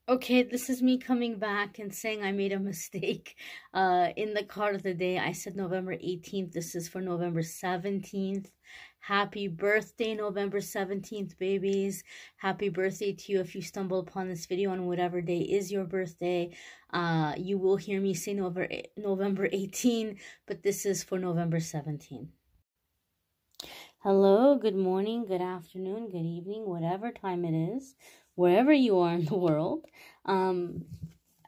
Okay, this is me coming back and saying I made a mistake. In the card of the day, I said November 18th. This is for November 17th. Happy birthday, November 17th, babies. Happy birthday to you if you stumble upon this video on whatever day is your birthday. You will hear me say November 18, but this is for November 17. Hello, good morning, good afternoon, good evening, whatever time it is, wherever you are in the world.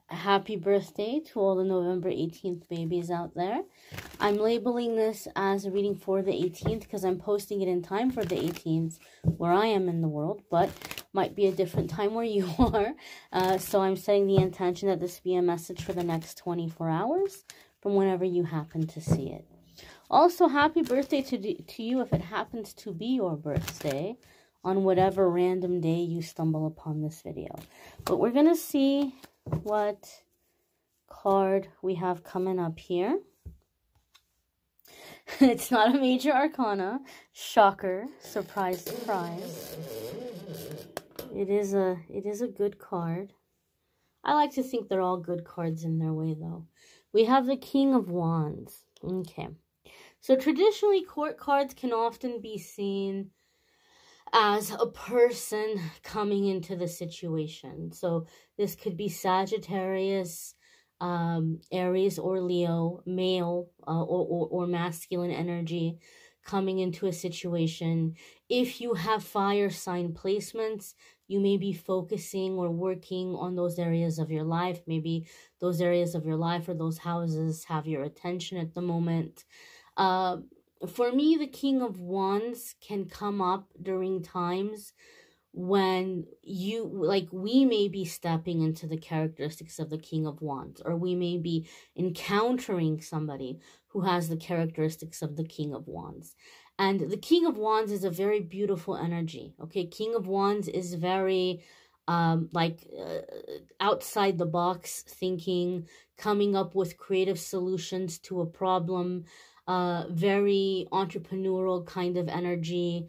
Happy birthday to all the November 18th babies out there. I'm labeling this as a reading for the 18th because I'm posting it in time for the 18th where I am in the world, but might be a different time where you are. So I'm setting the intention that this be a message for the next 24 hours from whenever you happen to see it. Also, happy birthday to you if it happens to be your birthday on whatever random day you stumble upon this video. But we're going to see what card we have coming up here. It's not a major arcana. Shocker. Surprise, surprise. It is a good card. I like to think they're all good cards in their way, though. We have the King of Wands. Okay. So traditionally, court cards can often be seen as a person coming into the situation. So this could be Sagittarius, Aries or Leo, male or masculine energy coming into a situation. If you have fire sign placements, you may be focusing or working on those areas of your life. Maybe those areas of your life or those houses have your attention at the moment. For me, the King of Wands can come up during times when we may be stepping into the characteristics of the King of Wands, or we may be encountering somebody who has the characteristics of the King of Wands. And the King of Wands is a very beautiful energy. Okay, King of Wands is very outside the box thinking, coming up with creative solutions to a problem. Very entrepreneurial kind of energy,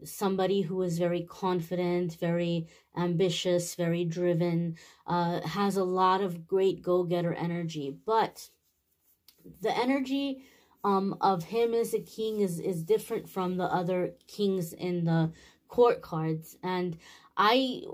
somebody who is very confident, very ambitious, very driven, has a lot of great go-getter energy. But the energy of him as a king is different from the other kings in the court cards. And I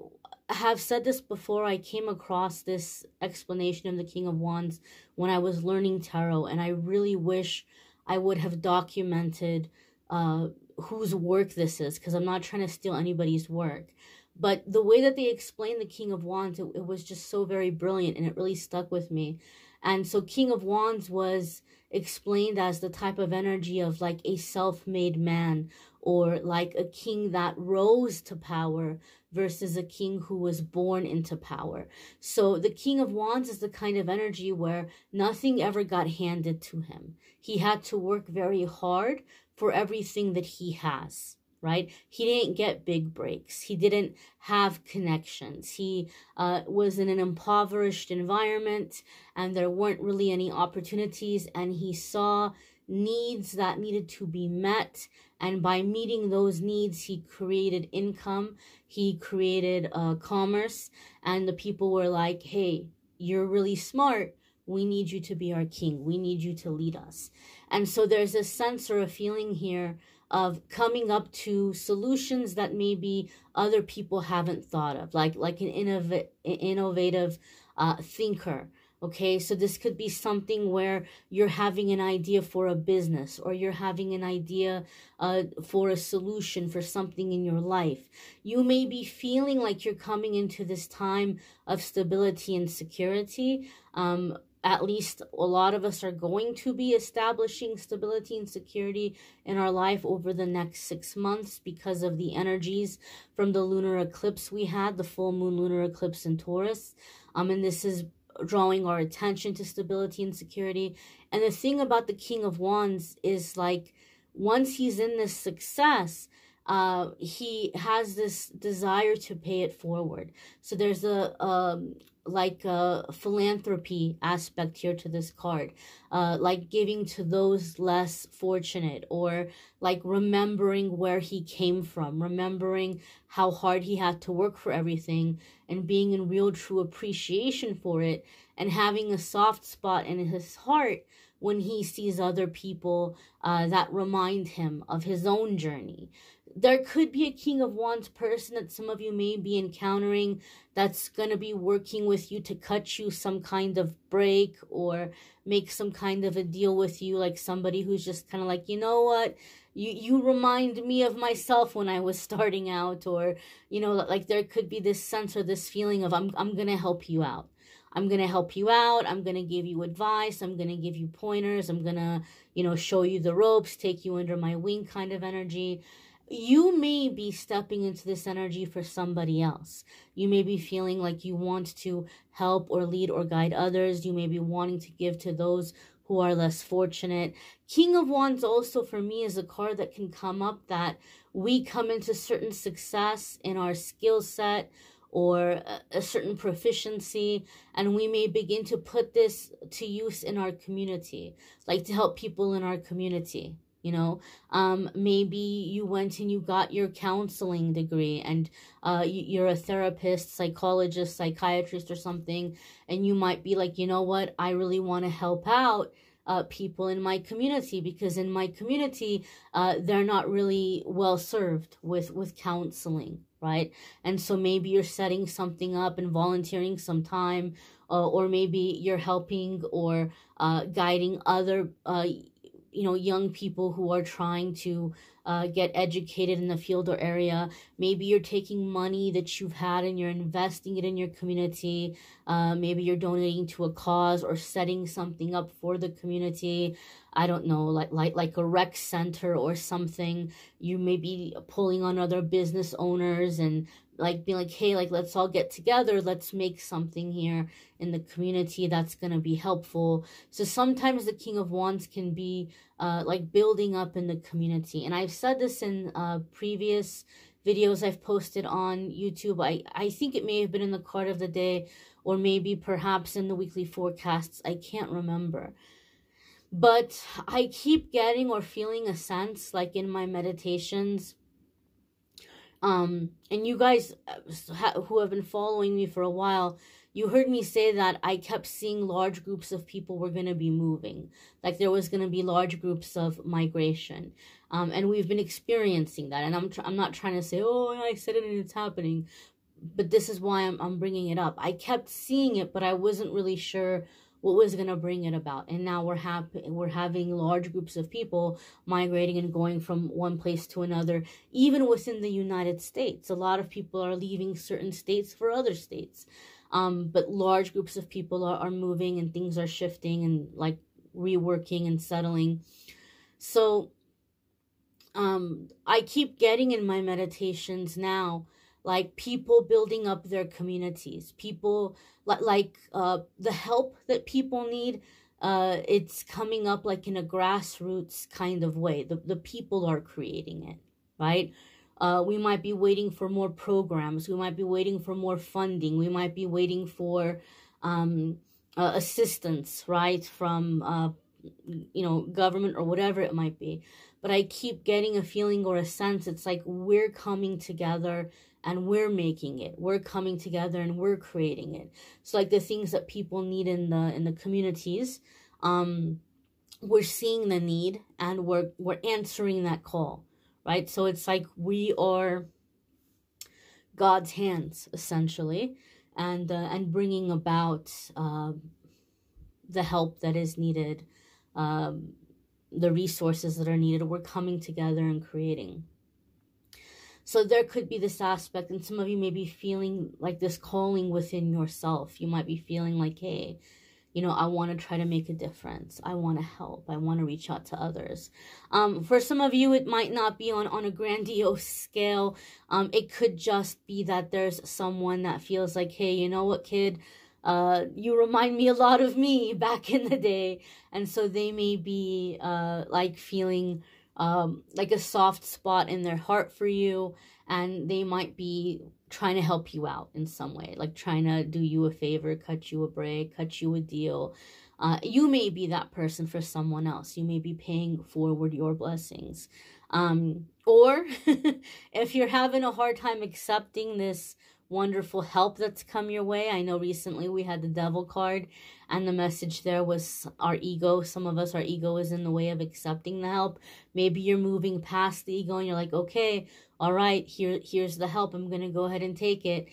have said this before. I came across this explanation of the King of Wands when I was learning tarot, and I really wish I would have documented whose work this is, because I'm not trying to steal anybody's work. But the way that they explained the King of Wands, it was just so very brilliant, and it really stuck with me. And so King of Wands was explained as the type of energy of like a self-made man, or like a king that rose to power versus a king who was born into power. So the King of Wands is the kind of energy where nothing ever got handed to him. He had to work very hard for everything that he has, right? He didn't get big breaks. He didn't have connections. He was in an impoverished environment, and there weren't really any opportunities, and he saw needs that needed to be met, and by meeting those needs, he created income, he created commerce, and the people were like, hey, you're really smart, we need you to be our king, we need you to lead us. And so there's a sense or a feeling here of coming up to solutions that maybe other people haven't thought of, like an innovative thinker. Okay, so this could be something where you're having an idea for a business, or you're having an idea for a solution for something in your life. You may be feeling like you're coming into this time of stability and security. At least a lot of us are going to be establishing stability and security in our life over the next 6 months because of the energies from the lunar eclipse we had, the full moon lunar eclipse in Taurus. And this is drawing our attention to stability and security. And the thing about the King of Wands is, like, once he's in this success, he has this desire to pay it forward. So there's like a philanthropy aspect here to this card, like giving to those less fortunate, or like remembering where he came from, remembering how hard he had to work for everything, and being in real true appreciation for it, and having a soft spot in his heart when he sees other people that remind him of his own journey. There could be a King of Wands person that some of you may be encountering that's going to be working with you to cut you some kind of break, or make some kind of a deal with you, like somebody who's just kind of like, you know what, you remind me of myself when I was starting out, or, you know, like there could be this sense or this feeling of I'm going to help you out. I'm going to help you out. I'm going to give you advice. I'm going to give you pointers. I'm going to, you know, show you the ropes, take you under my wing kind of energy. You may be stepping into this energy for somebody else. You may be feeling like you want to help or lead or guide others. You may be wanting to give to those who are less fortunate. King of Wands also for me is a card that can come up that we come into certain success in our skill set or a certain proficiency, and we may begin to put this to use in our community, like to help people in our community. You know, maybe you went and you got your counseling degree, and you're a therapist, psychologist, psychiatrist or something, and you might be like, you know what, I really want to help out people in my community, because in my community, they're not really well served with counseling, right? And so maybe you're setting something up and volunteering some time, or maybe you're helping or guiding other you know, young people who are trying to get educated in the field or area. Maybe you're taking money that you've had and you're investing it in your community. Maybe you're donating to a cause or setting something up for the community. I don't know, like a rec center or something. You may be pulling on other business owners and like being like, hey, like, let's all get together. Let's make something here in the community that's going to be helpful. So sometimes the King of Wands can be like building up in the community. And I've said this in previous videos I've posted on YouTube. I think it may have been in the card of the day, or maybe perhaps in the weekly forecasts. I can't remember. But I keep getting or feeling a sense, like in my meditations, and you guys who have been following me for a while, you heard me say that I kept seeing large groups of people were going to be moving. Like there was going to be large groups of migration. And we've been experiencing that. And I'm not trying to say, oh, I said it and it's happening. But this is why I'm bringing it up. I kept seeing it, but I wasn't really sure what was going to bring it about. And now we're having large groups of people migrating and going from one place to another, even within the United States. A lot of people are leaving certain states for other states. But large groups of people are moving, and things are shifting and like reworking and settling. So I keep getting in my meditations now, like people building up their communities, people like the help that people need. It's coming up like in a grassroots kind of way. The people are creating it, right? We might be waiting for more programs. We might be waiting for more funding. We might be waiting for assistance, right, from you know, government or whatever it might be. But I keep getting a feeling or a sense, it's like we're coming together and we're making it. We're coming together and we're creating it. So like the things that people need in the communities, we're seeing the need and we're answering that call, right? So it's like we are God's hands essentially, and bringing about the help that is needed, the resources that are needed. We're coming together and creating. So there could be this aspect, and some of you may be feeling like this calling within yourself. You might be feeling like, hey, you know, I want to try to make a difference. I want to help. I want to reach out to others. For some of you, it might not be on a grandiose scale. It could just be that there's someone that feels like, hey, you know what, kid? You remind me a lot of me back in the day. And so they may be like feeling like a soft spot in their heart for you, and they might be trying to help you out in some way, like trying to do you a favor, cut you a break, cut you a deal. You may be that person for someone else. You may be paying forward your blessings. Or if you're having a hard time accepting this wonderful help that's come your way. I know recently we had the devil card, and the message there was our ego. Some of us, our ego is in the way of accepting the help. Maybe you're moving past the ego and you're like, okay, all right, here's the help. I'm going to go ahead and take it.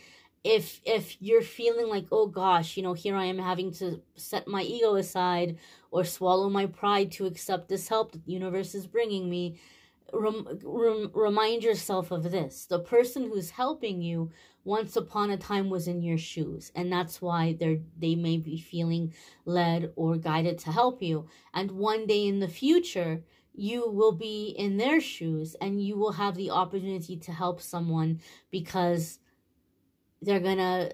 If you're feeling like, oh gosh, you know, here I am having to set my ego aside or swallow my pride to accept this help that the universe is bringing me, remind yourself of this. The person who's helping you once upon a time was in your shoes, and that's why they may be feeling led or guided to help you. And one day in the future, you will be in their shoes and you will have the opportunity to help someone, because they're gonna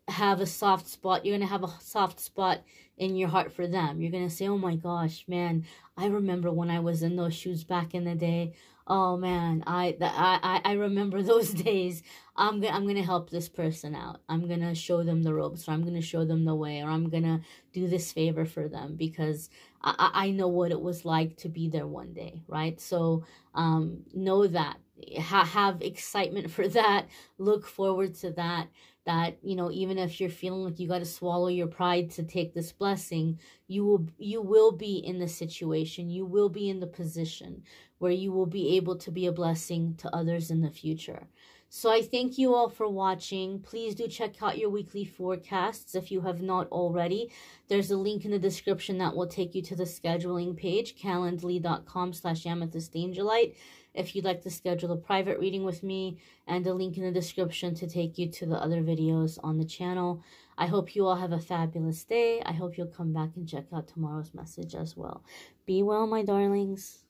have a soft spot. You're gonna have a soft spot in your heart for them. You're gonna say, oh my gosh, man, I remember when I was in those shoes back in the day. Oh man, I remember those days. I'm gonna help this person out. I'm gonna show them the ropes, or I'm gonna show them the way, or I'm gonna do this favor for them, because I know what it was like to be there one day, right? So know that. Have excitement for that. Look forward to that. That, you know, even if you're feeling like you got to swallow your pride to take this blessing, you will be in the situation, you will be in the position where you will be able to be a blessing to others in the future. So I thank you all for watching. Please do check out your weekly forecasts if you have not already. There's a link in the description that will take you to the scheduling page, calendly.com/amethystangelite, if you'd like to schedule a private reading with me, and a link in the description to take you to the other videos on the channel. I hope you all have a fabulous day. I hope you'll come back and check out tomorrow's message as well. Be well, my darlings.